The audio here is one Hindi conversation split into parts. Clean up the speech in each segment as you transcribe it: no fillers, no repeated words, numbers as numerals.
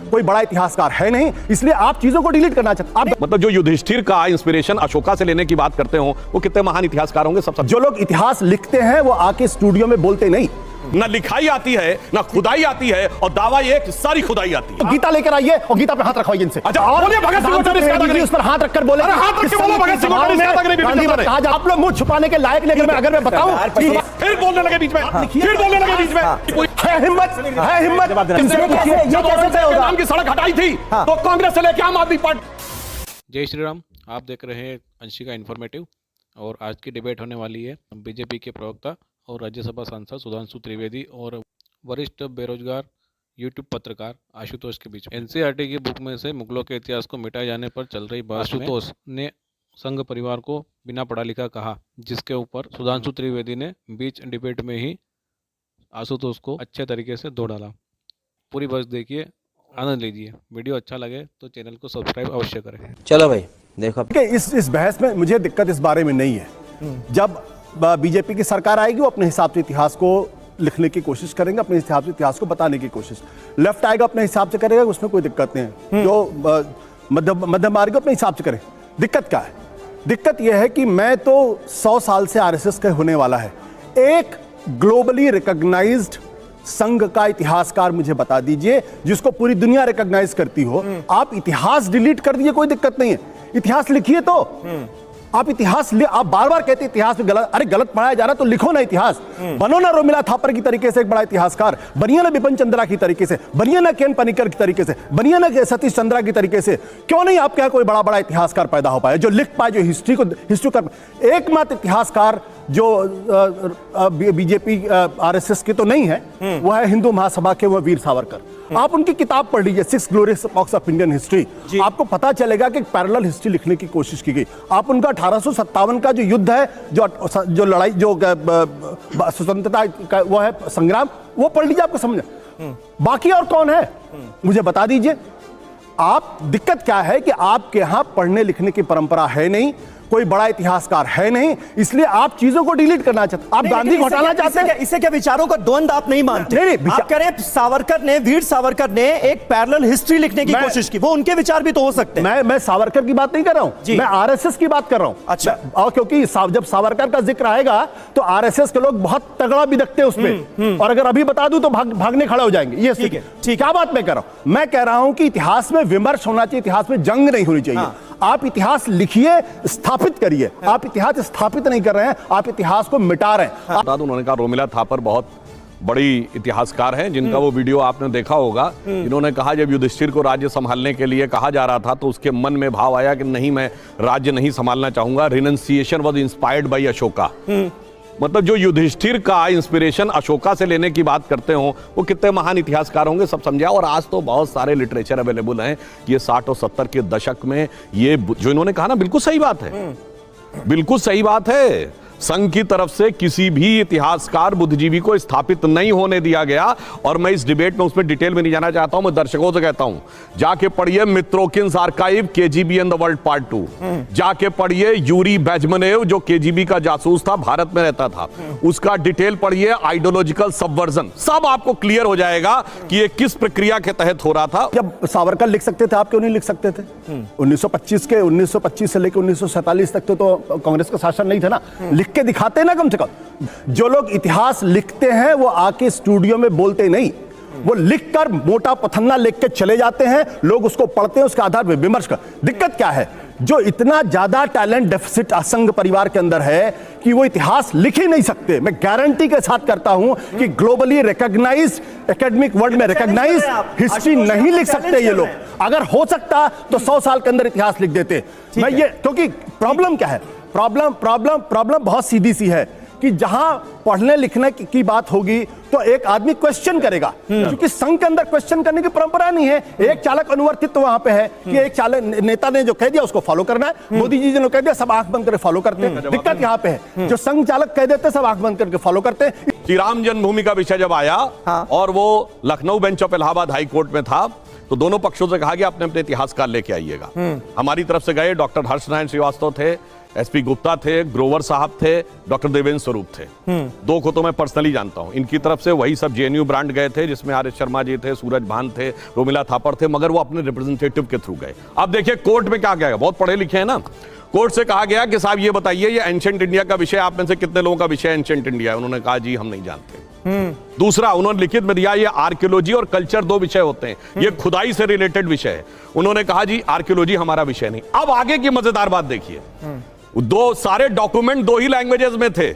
कोई बड़ा इतिहासकार है नहीं, इसलिए आप चीजों को डिलीट करना चाहते हैं। मतलब जो युधिष्ठिर का इंस्पिरेशन अशोका से लेने की बात करते हो, वो कितने महान इतिहासकार होंगे। सब जो लोग इतिहास लिखते हैं वो आके स्टूडियो में बोलते नहीं। ना लिखाई आती है ना खुदाई आती है, और दावा ये कि सारी खुदाई आती है। गीता लेकर आइए और गीता पे हाथ रखवाइए इनसे। अच्छा, बोलिए भगत सिंह को उस पर हाथ रखकर बोले, हाथ रख के बोलो भगत सिंह को। आप लोग मुंह छुपाने के लायक नहीं। अगर मैं बताऊं फिर बोलने लगे बीच में, फिर बोलने लगे बीच में। है हिम्मत, है हिम्मत। नाम की सड़क हटाई थी तो कांग्रेस से लेकर आम आदमी पार्टी। जय श्री राम। आप देख रहे हैं अंशिका इन्फॉर्मेटिव, और आज की डिबेट होने वाली है बीजेपी के प्रवक्ता और राज्यसभा सांसद सुधांशु त्रिवेदी और वरिष्ठ बेरोजगार यूट्यूब पत्रकार आशुतोष के बीच। एनसीईआरटी की बुक में से मुगलों के इतिहास को मिटाए जाने पर चल रही बहस। आशुतोष ने संघ परिवार को बिना पढ़ा लिखा कहा, जिसके ऊपर सुधांशु त्रिवेदी ने बीच डिबेट में ही आशुतोष को अच्छे तरीके से धो डाला। पूरी बहस देखिए, आनंद लीजिए। वीडियो अच्छा लगे तो चैनल को सब्सक्राइब अवश्य करें। चलो भाई देखो, इस बहस में मुझे दिक्कत इस बारे में नहीं है। जब बीजेपी की सरकार आएगी वो अपने हिसाब से इतिहास को लिखने की कोशिश करेंगे, अपने हिसाब से इतिहास को बताने की कोशिश। लेफ्ट आएगा अपने हिसाब से करेगा, उसमें कोई दिक्कत नहीं है। जो मध्यम मार्ग अपने हिसाब से करे। दिक्कत क्या है? दिक्कत यह है कि मैं तो 100 साल से आरएसएस का होने वाला है। एक ग्लोबली रिकॉग्नाइज्ड संघ का इतिहासकार मुझे बता दीजिए जिसको पूरी दुनिया रिकॉग्नाइज करती हो। आप इतिहास डिलीट कर दीजिए, कोई दिक्कत नहीं है। इतिहास लिखिए तो आप इतिहास आप बार बार कहते इतिहास में गलत, अरे गलत पढ़ाया जा रहा तो लिखो ना इतिहास। बनो ना रोमिला थापर की तरीके से एक बड़ा इतिहासकार, बनिए ना बिपिन चंद्रा की तरीके से, बनिए ना केन पनिकर की तरीके से, बनिए ना सतीश चंद्रा की तरीके से। क्यों नहीं आपके यहाँ कोई बड़ा बड़ा इतिहासकार पैदा हो पाए जो लिख पाए, जो हिस्ट्री कर। एकमात्र इतिहासकार जो बीजेपी आरएसएस के तो नहीं है, वो है हिंदू महासभा के, वो वीर सावरकर। आप उनकी किताब पढ़ लीजिए, 6 ग्लोरियस एपोक्स ऑफ इंडियन हिस्ट्री। आपको पता चलेगा कि पैरेलल हिस्ट्री लिखने की कोशिश की गई। आप उनका 1857 का जो युद्ध है, जो लड़ाई, जो स्वतंत्रता का वो है संग्राम, वो पढ़ लीजिए, आपको समझ। बाकी और कौन है मुझे बता दीजिए। आप दिक्कत क्या है कि आपके यहां पढ़ने लिखने की परंपरा है नहीं, कोई बड़ा इतिहासकार है नहीं, इसलिए आप चीजों को डिलीट करना चाहते हैं। आप गांधी घोटाला चाहते हैं। इससे क्या विचारों का द्वंद आप नहीं मानते? नहीं, आप कह रहे हैं सावरकर ने, वीर सावरकर ने एक पैरेलल हिस्ट्री लिखने की कोशिश की, वो उनके विचार भी तो हो सकते हैं। मैं सावरकर की बात नहीं कर रहा हूं, मैं आरएसएस की बात कर रहा हूं। अच्छा, और क्योंकि जब सावरकर का जिक्र आएगा तो आरएसएस के लोग बहुत तगड़ा भी दिखते हैं उसमें, और अगर अभी बता दूं तो भागने खड़े हो जाएंगे। ये ठीक है। क्या बात मैं कर रहा हूं? मैं कह रहा हूं कि इतिहास में विमर्श होना चाहिए, इतिहास में जंग नहीं होनी चाहिए। आप इतिहास लिखिए, स्थापित करिए। आप इतिहास स्थापित नहीं कर रहे हैं, आप इतिहास को मिटा रहे हैं। उन्होंने कहा रोमिला थापर बहुत बड़ी इतिहासकार हैं, जिनका वो वीडियो आपने देखा होगा। इन्होंने कहा जब युधिष्ठिर को राज्य संभालने के लिए कहा जा रहा था तो उसके मन में भाव आया कि नहीं, मैं राज्य नहीं संभालना चाहूंगा। Renunciation was inspired by Ashoka. मतलब जो युधिष्ठिर का इंस्पिरेशन अशोका से लेने की बात करते हो, वो कितने महान इतिहासकार होंगे, सब समझा। और आज तो बहुत सारे लिटरेचर अवेलेबल हैं। ये 60 और 70 के दशक में ये जो इन्होंने कहा ना, बिल्कुल सही बात है, बिल्कुल सही बात है। संघ की तरफ से किसी भी इतिहासकार बुद्धिजीवी को स्थापित नहीं होने दिया गया। और मैं इस डिबेट में उसमें डिटेल में नहीं जाना चाहता हूं। मैं दर्शकों से कहता हूं, जाके पढ़िए Mitrokhin's archive, KGB and the world part 2। जाके पढ़िए यूरी बेजमनेव, जो केजीबी का जासूस था, भारत में रहता था, उसका डिटेल पढ़िए। आइडियोलॉजिकल सबवर्जन, सब आपको क्लियर हो जाएगा कि ये किस प्रक्रिया के तहत हो रहा था। जब सावरकर लिख सकते थे, आप क्यों नहीं लिख सकते थे? 1925 से लेकर 1947 तक तो कांग्रेस का शासन नहीं था ना। के दिखाते ना कम से कम। जो लोग इतिहास लिखते हैं वो आके स्टूडियो में बोलते नहीं, वो लिखकर मोटा पथन्ना लिख के चले जाते हैं। लोग उसको पढ़ते हैं, उसके आधार पर विमर्श कर। दिक्कत क्या है? जो इतना ज्यादा टैलेंट डेफिसिट असंघ परिवार के अंदर है कि वो इतिहास लिख ही नहीं सकते। मैं गारंटी के साथ करता हूं कि ग्लोबली रिकॉग्नाइज्ड, एकेडमिक वर्ल्ड में रिकॉग्नाइज्ड हिस्ट्री नहीं लिख सकते ये लोग। अगर हो सकता तो 100 साल के अंदर इतिहास लिख देते। मैं ये, क्योंकि प्रॉब्लम क्या है? प्रॉब्लम बहुत सीधी सी है कि जहां पढ़ने लिखने की बात होगी तो एक आदमी क्वेश्चन करेगा, क्योंकि संघ के अंदर क्वेश्चन करने की परंपरा नहीं है। एक चालक अनुवर्तित्व तो वहां पे है कि एक चालक नेता ने जो कह दिया उसको फॉलो करना है। मोदी जी ने कह दिया, सब आंख बंद करके फॉलो करते हैं। दिक्कत यहां पे है, जो संघ चालक कह देते सब आंख बंद करके फॉलो करते हैं। श्री राम जन्मभूमि का विषय जब आया और वो Lucknow bench of Allahabad high court में था, तो दोनों पक्षों से कहा गया अपने अपने इतिहासकार लेके आइएगा। हमारी तरफ से गए डॉक्टर हर्ष नारायण श्रीवास्तव थे, एसपी गुप्ता थे, ग्रोवर साहब थे, डॉक्टर देवेंद्र स्वरूप थे। दो को तो मैं पर्सनली जानता हूं। इनकी तरफ से वही सब जेएनयू ब्रांड गए थे, जिसमें आर एस शर्मा जी थे, सूरज भान थे, रोमिला थापर थे, मगर वो अपने रिप्रेजेंटेटिव के थ्रू गए। अब देखिए कोर्ट में क्या गया, बहुत पढ़े लिखे हैं ना। कोर्ट से कहा गया कि साहब ये बताइए, ये एंशिएंट इंडिया का विषय आप में से कितने लोगों का विषय एंशिएंट इंडिया है? उन्होंने कहा जी हम नहीं जानते। दूसरा, उन्होंने लिखित में दिया ये आर्कियोलॉजी और कल्चर दो विषय होते हैं, ये खुदाई से रिलेटेड विषय है। उन्होंने कहा जी आर्कियोलॉजी हमारा विषय नहीं। अब आगे की मजेदार बात देखिए, दो सारे डॉक्यूमेंट दो ही लैंग्वेजेस में थे,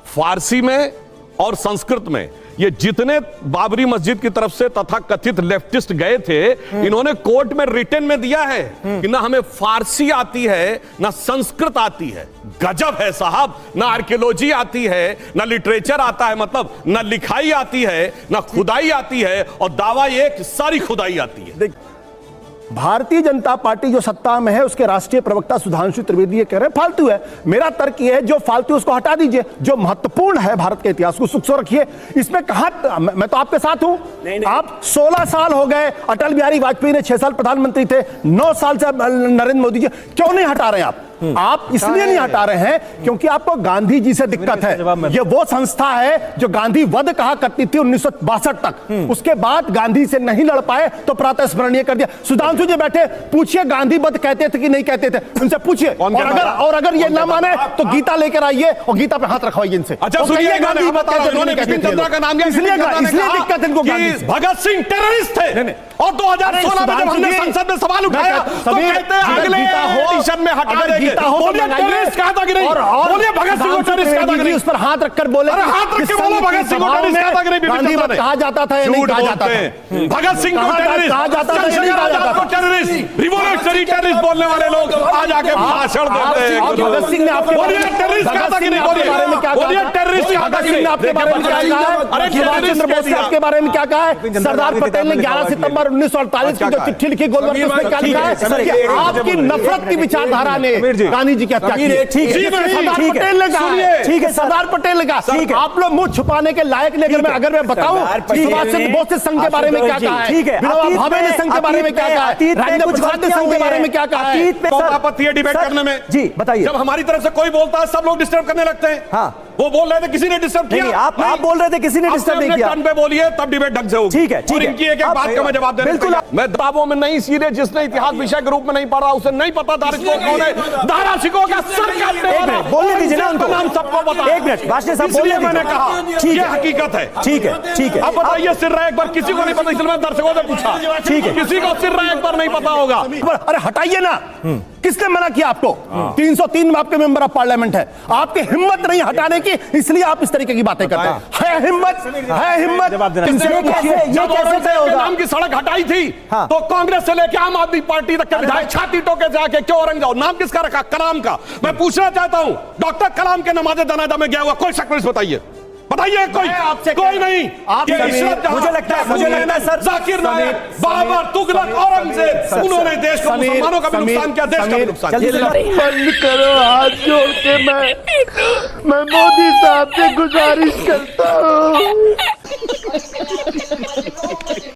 फारसी में और संस्कृत में। ये जितने बाबरी मस्जिद की तरफ से तथा कथित लेफ्टिस्ट गए थे, इन्होंने कोर्ट में रिटन में दिया है कि ना हमें फारसी आती है ना संस्कृत आती है। गजब है साहब, ना आर्कियोलॉजी आती है ना लिटरेचर आता है, मतलब ना लिखाई आती है ना खुदाई आती है, और दावा ये कि सारी खुदाई आती है। भारतीय जनता पार्टी जो सत्ता में है, उसके राष्ट्रीय प्रवक्ता सुधांशु त्रिवेदी ये कह रहे हैं फालतू है। मेरा तर्क ये है, जो फालतू उसको हटा दीजिए, जो महत्वपूर्ण है भारत के इतिहास को सुख से रखिए। इसमें कहा, मैं तो आपके साथ हूं। आप 16 साल हो गए, अटल बिहारी वाजपेयी ने 6 साल प्रधानमंत्री थे, 9 साल से नरेंद्र मोदी जी, क्यों नहीं हटा रहे हैं आप इसलिए नहीं हटा रहे हैं क्योंकि आपको गांधी जी से दिक्कत है। ये वो संस्था है जो गांधी वध कहा करती थी 1962 तक। उसके बाद गांधी से नहीं लड़ पाए तो प्रातः स्मरणीय कर दिया। सुधांशु जी बैठे, पूछिए गांधी वध कहते थे कि नहीं कहते थे, उनसे पूछिए। और अगर ये ना माने तो गीता लेकर आइए और गीता पे हाथ रखवाइए इनसे। अच्छा सुनिए, गांधी का नाम इसलिए दिक्कत इनको भगत सिंह टेररिस्ट थे, और 2016 में जब हमने संसद में सवाल उठाया तो कहते हैं अगले एडिशन में हटा देंगे। बोलिए टेररिस्ट कहा था कि नहीं? बोलिए भगत सिंह को टेररिस्ट कहा था कि नहीं? उस पर हाथ रखकर बोले, हाथ रख के बोलो भगत सिंह को टेररिस्ट कहा था कि नहीं? गांधी वध कहा जाता था या नहीं कहा जाता था? भगत सिंह को टेररिस्ट कहा जाता था या नहीं कहा जाता था? टेररिस्ट, रिवॉल्यूशनरी टेररिस्ट बोलने वाले लोग आज आके भाषण देते हैं। भगत सिंह ने आपके बोलिए टेररिस्ट कहा था कि नहीं? बोलिए टेररिस्ट कहा था कि नहीं? आपके बारे में क्या कहा है? अरे सुभाष चंद्र बोस ने आपके बारे में क्या कहा है? सरदार पटेल ने 11 सितंबर 1948 को जो चिट्ठी लिखी गोलवर्कर, उसमें क्या लिखा है? कि आपकी नफरत की विचारधारा ने गांधी जी की हत्या की। सरदार पटेल ने कहा, ठीक है, सरदार पटेल ने कहा। आप लोग मुंह छुपाने के लायक नहीं। अगर मैं बताऊं सुभाष चंद्र बोस ने संघ के बारे में क्या कहा है, विनोबा भावे ने संघ के बारे में क्या कहा है, राजेंद्र प्रसाद ने संघ के बारे में क्या कहा है। आपत्ति है डिबेट करने में? जी बताइए। जब हमारी तरफ से कोई बोलता है सब लोग डिस्टर्ब करने लगते हैं। हाँ, वो बोल रहे थे किसी ने डिस्टर्ब किया? आप बोल रहे थे किसी ने डिस्टर्ब नहीं किया। टर्न पे बोलिए तब डिबेट ढंग से होगी। ठीक है, और इनकी एक बात का मैं जवाब दे रहा हूं। मैं दबावों में नहीं, सीधे जिसने इतिहास विषय के रूप में नहीं पढ़ा उसे नहीं पता दार्शनिकों कौन है। दार्शनिकों का सर काटने वाला बोलने दीजिए ना उनको, नाम सबको पता है। 1 मिनट वाशने साहब इसलिए बोलने मैंने कहा ठीक ये है, हकीकत है। ठीक है, ठीक है। अब बताइए सिर रहा एक बार, किसी को नहीं पता इसलिए मैं दर्शकों से पूछा। ठीक है, किसी को सिर रहा एक बार नहीं पता होगा। अरे हटाइए ना, किसने मना किया आपको? 303 में आपके मेंबर ऑफ पार्लियामेंट है, आपकी हिम्मत नहीं हटाने की, इसलिए आप इस तरीके की बातें करते हैं। है हिम्मत, है हिम्मत। जब औरंगजेब नाम की सड़क हटाई थी तो कांग्रेस से लेकर आम आदमी पार्टी तक के विधायक छाती टोके से आके क्यों औरंगजेब, नाम किसका रखा? कलाम का। मैं पूछना चाहता हूं, डॉक्टर कलाम के नमाज़े जनाजा में गया हुआ कोई शख्स बताइए, बताइए कोई? कोई नहीं। मुझे लगता है सर, जाकिर नायक, बाबर, तुगलक, औरंगजेब, उन्होंने देश को, मुसलमानों का भी नुकसान किया, देश का भी नुकसान किया। बंद करो, हाथ जोड़ के मैं मोदी साहब से गुजारिश करता हूँ।